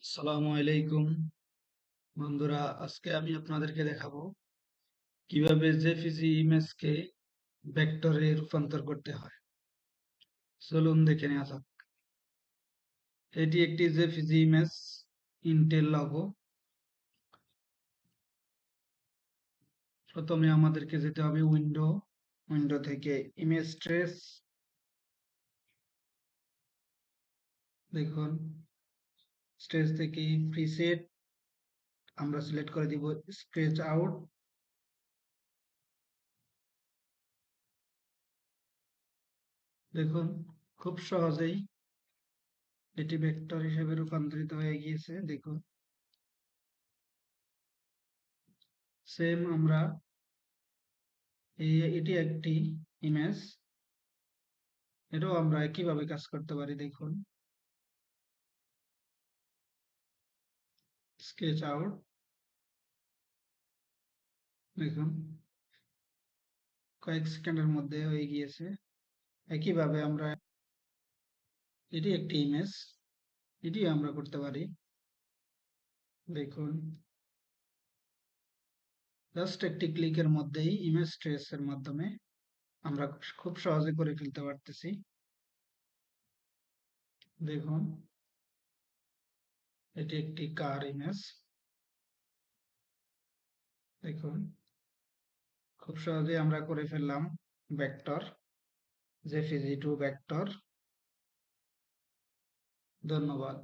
আসসালামু আলাইকুম বন্ধুরা, আজকে আমি আপনাদেরকে দেখাবো কিভাবে জেপিজি ইমেজকে ভেক্টরে রূপান্তর করতে হয়। চলুন দেখে নেওয়া যাক। এটি একটি জেপিজি ইমেজ, ইন্টেল লোগো। প্রথমে আমাদেরকে যেতে হবে উইন্ডো থেকে ইমেজ ট্রেস। দেখুন, স্ট্রেস থেকে প্রিসেট আমরা সিলেক্ট করে দিব স্কেচ আউট। দেখুন, খুব সহজেই এটি ভেক্টর হিসেবে রূপান্তরিত হয়ে গিয়েছে। দেখুন, সেম আমরা এটি একটি ইমেজ, এটাও আমরা একইভাবে কাজ করতে পারি। দেখুন, স্কেচ আউট। দেখুন, কয়েক সেকেন্ডের মধ্যে হয়ে গিয়েছে। একইভাবে আমরা এটি একটি ইমেজ, এটি আমরা করতে পারি। দেখুন, জাস্ট একটি ক্লিকের মধ্যেই ইমেজ ট্রেস এর মাধ্যমে আমরা খুব সহজে করে ফেলতে পারতেছি। দেখুন, এটি একটি কার ইমেজ। দেখুন, খুব সহজেই আমরা করে ফেললাম ভেক্টর, জেপিজি টু ভেক্টর। ধন্যবাদ।